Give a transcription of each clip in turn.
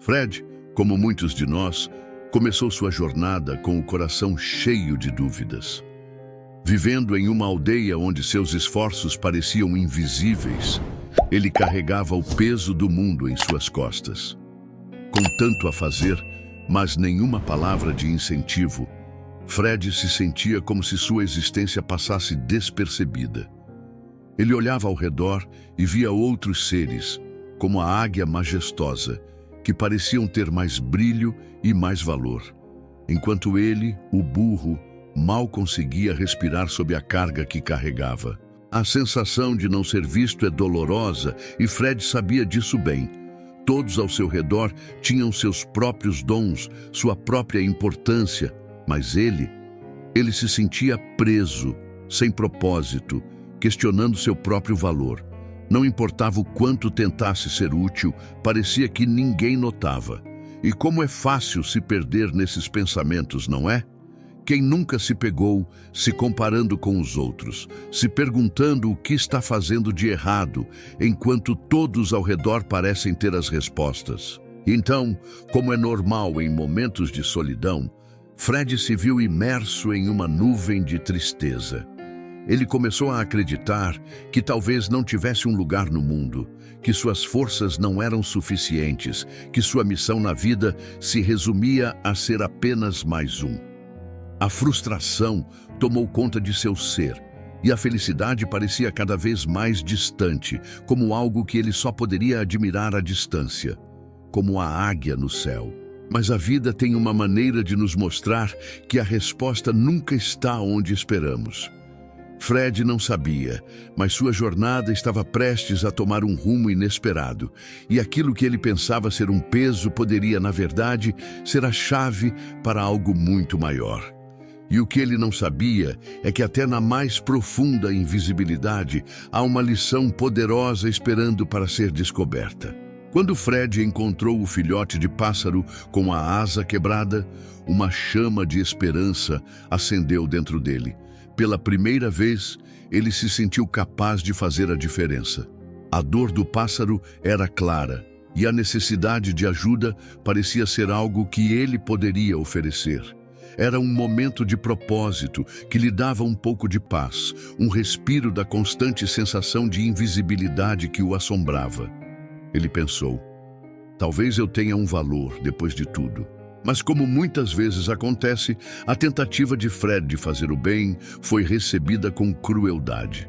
Fred, como muitos de nós, começou sua jornada com o coração cheio de dúvidas. Vivendo em uma aldeia onde seus esforços pareciam invisíveis, ele carregava o peso do mundo em suas costas. Com tanto a fazer, mas nenhuma palavra de incentivo, Fred se sentia como se sua existência passasse despercebida. Ele olhava ao redor e via outros seres, como a águia majestosa, que pareciam ter mais brilho e mais valor, enquanto ele, o burro, mal conseguia respirar sob a carga que carregava. A sensação de não ser visto é dolorosa e Fred sabia disso bem. Todos ao seu redor tinham seus próprios dons, sua própria importância, mas ele se sentia preso, sem propósito, questionando seu próprio valor. Não importava o quanto tentasse ser útil, parecia que ninguém notava. E como é fácil se perder nesses pensamentos, não é? Quem nunca se pegou se comparando com os outros, se perguntando o que está fazendo de errado, enquanto todos ao redor parecem ter as respostas. Então, como é normal em momentos de solidão, Fred se viu imerso em uma nuvem de tristeza. Ele começou a acreditar que talvez não tivesse um lugar no mundo, que suas forças não eram suficientes, que sua missão na vida se resumia a ser apenas mais um. A frustração tomou conta de seu ser, e a felicidade parecia cada vez mais distante, como algo que ele só poderia admirar à distância, como a águia no céu. Mas a vida tem uma maneira de nos mostrar que a resposta nunca está onde esperamos. Fred não sabia, mas sua jornada estava prestes a tomar um rumo inesperado, e aquilo que ele pensava ser um peso poderia, na verdade, ser a chave para algo muito maior. E o que ele não sabia é que até na mais profunda invisibilidade há uma lição poderosa esperando para ser descoberta. Quando Fred encontrou o filhote de pássaro com a asa quebrada, uma chama de esperança acendeu dentro dele. Pela primeira vez, ele se sentiu capaz de fazer a diferença. A dor do pássaro era clara, e a necessidade de ajuda parecia ser algo que ele poderia oferecer. Era um momento de propósito que lhe dava um pouco de paz, um respiro da constante sensação de invisibilidade que o assombrava. Ele pensou, talvez eu tenha um valor depois de tudo. Mas como muitas vezes acontece, a tentativa de Fred de fazer o bem foi recebida com crueldade.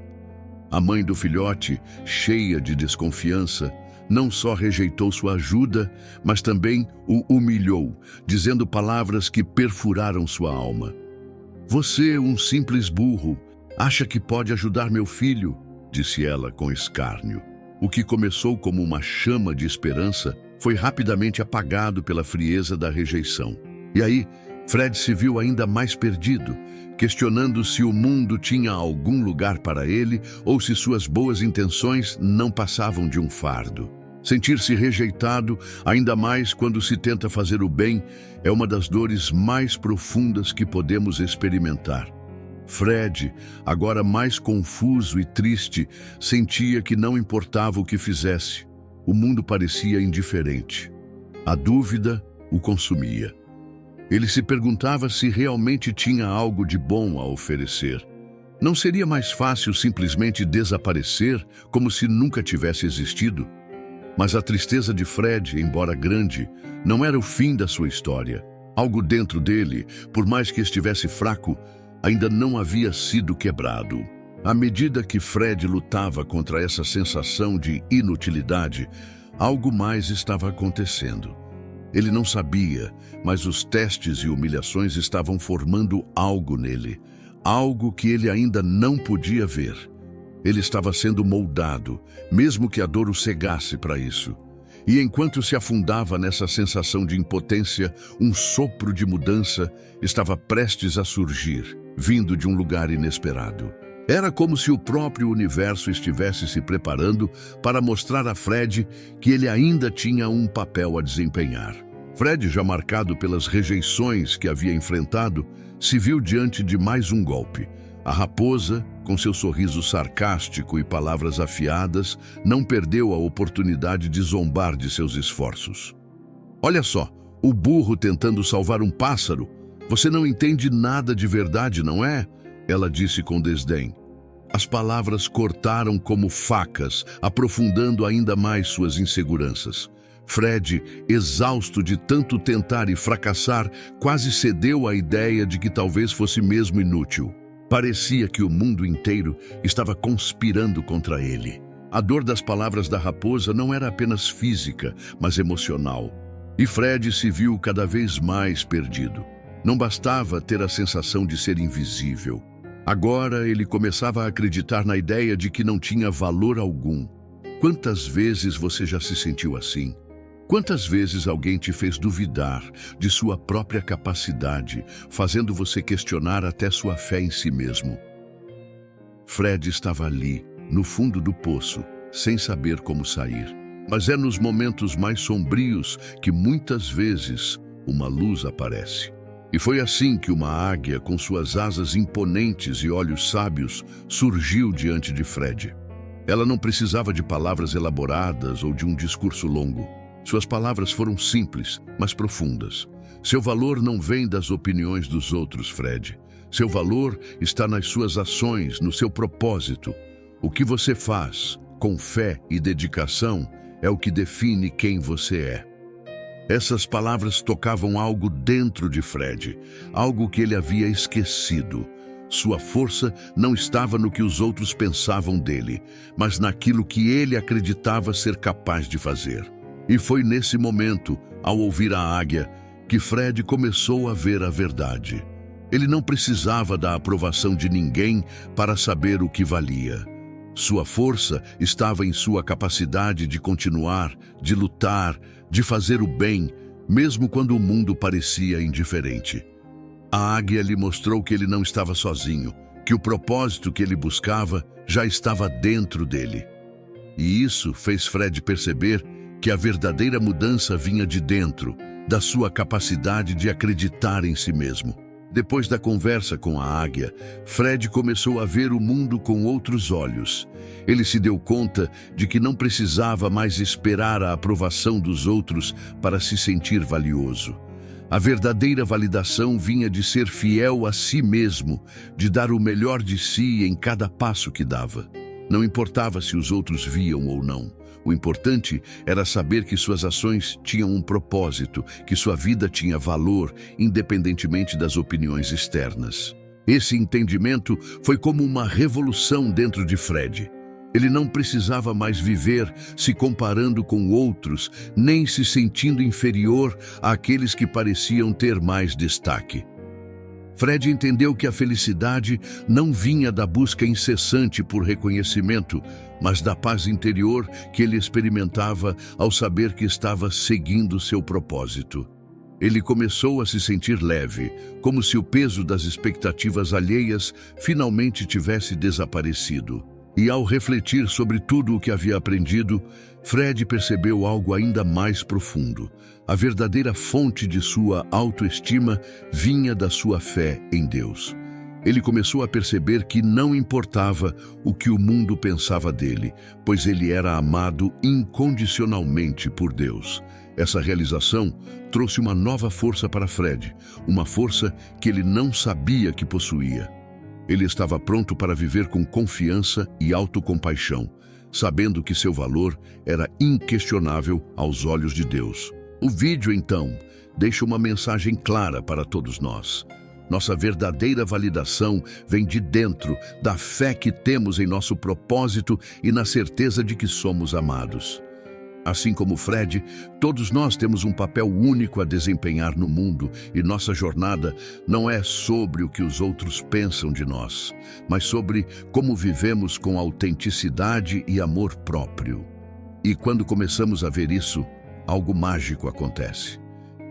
A mãe do filhote, cheia de desconfiança, não só rejeitou sua ajuda, mas também o humilhou, dizendo palavras que perfuraram sua alma. "Você, um simples burro, acha que pode ajudar meu filho?", disse ela com escárnio. O que começou como uma chama de esperança foi rapidamente apagado pela frieza da rejeição. E aí, Fred se viu ainda mais perdido, questionando se o mundo tinha algum lugar para ele ou se suas boas intenções não passavam de um fardo. Sentir-se rejeitado, ainda mais quando se tenta fazer o bem, é uma das dores mais profundas que podemos experimentar. Fred, agora mais confuso e triste, sentia que não importava o que fizesse. O mundo parecia indiferente. A dúvida o consumia. Ele se perguntava se realmente tinha algo de bom a oferecer. Não seria mais fácil simplesmente desaparecer, como se nunca tivesse existido? Mas a tristeza de Fred, embora grande, não era o fim da sua história. Algo dentro dele, por mais que estivesse fraco, ainda não havia sido quebrado. À medida que Fred lutava contra essa sensação de inutilidade, algo mais estava acontecendo. Ele não sabia, mas os testes e humilhações estavam formando algo nele, algo que ele ainda não podia ver. Ele estava sendo moldado, mesmo que a dor o cegasse para isso. E enquanto se afundava nessa sensação de impotência, um sopro de mudança estava prestes a surgir, vindo de um lugar inesperado. Era como se o próprio universo estivesse se preparando para mostrar a Fred que ele ainda tinha um papel a desempenhar. Fred, já marcado pelas rejeições que havia enfrentado, se viu diante de mais um golpe. A raposa, com seu sorriso sarcástico e palavras afiadas, não perdeu a oportunidade de zombar de seus esforços. Olha só, o burro tentando salvar um pássaro. Você não entende nada de verdade, não é? Ela disse com desdém. As palavras cortaram como facas, aprofundando ainda mais suas inseguranças. Fred, exausto de tanto tentar e fracassar, quase cedeu à ideia de que talvez fosse mesmo inútil. Parecia que o mundo inteiro estava conspirando contra ele. A dor das palavras da raposa não era apenas física, mas emocional. E Fred se viu cada vez mais perdido. Não bastava ter a sensação de ser invisível. Agora ele começava a acreditar na ideia de que não tinha valor algum. Quantas vezes você já se sentiu assim? Quantas vezes alguém te fez duvidar de sua própria capacidade, fazendo você questionar até sua fé em si mesmo? Fred estava ali, no fundo do poço, sem saber como sair. Mas é nos momentos mais sombrios que muitas vezes uma luz aparece. E foi assim que uma águia, com suas asas imponentes e olhos sábios, surgiu diante de Fred. Ela não precisava de palavras elaboradas ou de um discurso longo. Suas palavras foram simples, mas profundas. Seu valor não vem das opiniões dos outros, Fred. Seu valor está nas suas ações, no seu propósito. O que você faz, com fé e dedicação, é o que define quem você é. Essas palavras tocavam algo dentro de Fred, algo que ele havia esquecido. Sua força não estava no que os outros pensavam dele, mas naquilo que ele acreditava ser capaz de fazer. E foi nesse momento, ao ouvir a águia, que Fred começou a ver a verdade. Ele não precisava da aprovação de ninguém para saber o que valia. Sua força estava em sua capacidade de continuar, de lutar, de fazer o bem, mesmo quando o mundo parecia indiferente. A águia lhe mostrou que ele não estava sozinho, que o propósito que ele buscava já estava dentro dele. E isso fez Fred perceber que a verdadeira mudança vinha de dentro, da sua capacidade de acreditar em si mesmo. Depois da conversa com a águia, Fred começou a ver o mundo com outros olhos. Ele se deu conta de que não precisava mais esperar a aprovação dos outros para se sentir valioso. A verdadeira validação vinha de ser fiel a si mesmo, de dar o melhor de si em cada passo que dava. Não importava se os outros viam ou não. O importante era saber que suas ações tinham um propósito, que sua vida tinha valor, independentemente das opiniões externas. Esse entendimento foi como uma revolução dentro de Fred. Ele não precisava mais viver se comparando com outros, nem se sentindo inferior àqueles que pareciam ter mais destaque. Fred entendeu que a felicidade não vinha da busca incessante por reconhecimento, mas da paz interior que ele experimentava ao saber que estava seguindo seu propósito. Ele começou a se sentir leve, como se o peso das expectativas alheias finalmente tivesse desaparecido. E ao refletir sobre tudo o que havia aprendido, Fred percebeu algo ainda mais profundo. A verdadeira fonte de sua autoestima vinha da sua fé em Deus. Ele começou a perceber que não importava o que o mundo pensava dele, pois ele era amado incondicionalmente por Deus. Essa realização trouxe uma nova força para Fred, uma força que ele não sabia que possuía. Ele estava pronto para viver com confiança e autocompaixão, sabendo que seu valor era inquestionável aos olhos de Deus. O vídeo, então, deixa uma mensagem clara para todos nós. Nossa verdadeira validação vem de dentro, da fé que temos em nosso propósito e na certeza de que somos amados. Assim como Fred, todos nós temos um papel único a desempenhar no mundo e nossa jornada não é sobre o que os outros pensam de nós, mas sobre como vivemos com autenticidade e amor próprio. E quando começamos a ver isso, algo mágico acontece.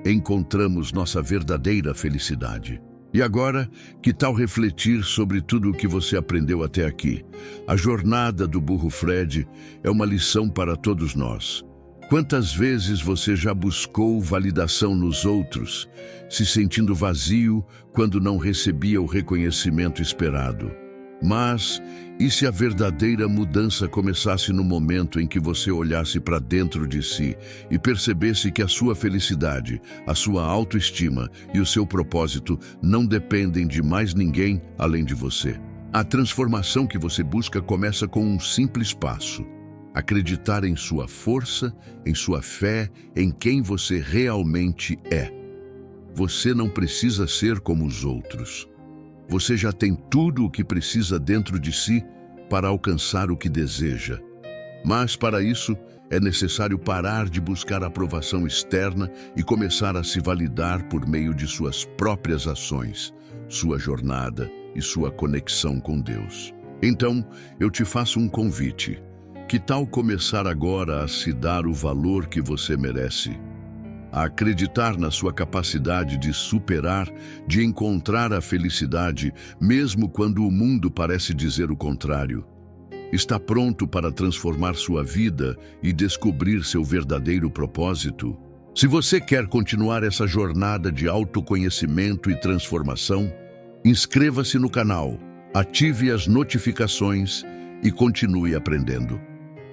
Encontramos nossa verdadeira felicidade. E agora, que tal refletir sobre tudo o que você aprendeu até aqui? A jornada do burro Fred é uma lição para todos nós. Quantas vezes você já buscou validação nos outros, se sentindo vazio quando não recebia o reconhecimento esperado? Mas e se a verdadeira mudança começasse no momento em que você olhasse para dentro de si e percebesse que a sua felicidade, a sua autoestima e o seu propósito não dependem de mais ninguém além de você? A transformação que você busca começa com um simples passo: acreditar em sua força, em sua fé, em quem você realmente é. Você não precisa ser como os outros. Você já tem tudo o que precisa dentro de si para alcançar o que deseja. Mas para isso, é necessário parar de buscar aprovação externa e começar a se validar por meio de suas próprias ações, sua jornada e sua conexão com Deus. Então, eu te faço um convite. Que tal começar agora a se dar o valor que você merece? A acreditar na sua capacidade de superar, de encontrar a felicidade, mesmo quando o mundo parece dizer o contrário. Está pronto para transformar sua vida e descobrir seu verdadeiro propósito? Se você quer continuar essa jornada de autoconhecimento e transformação, inscreva-se no canal, ative as notificações e continue aprendendo.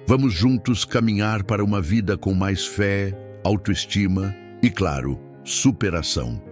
Vamos juntos caminhar para uma vida com mais fé, autoestima e, claro, superação.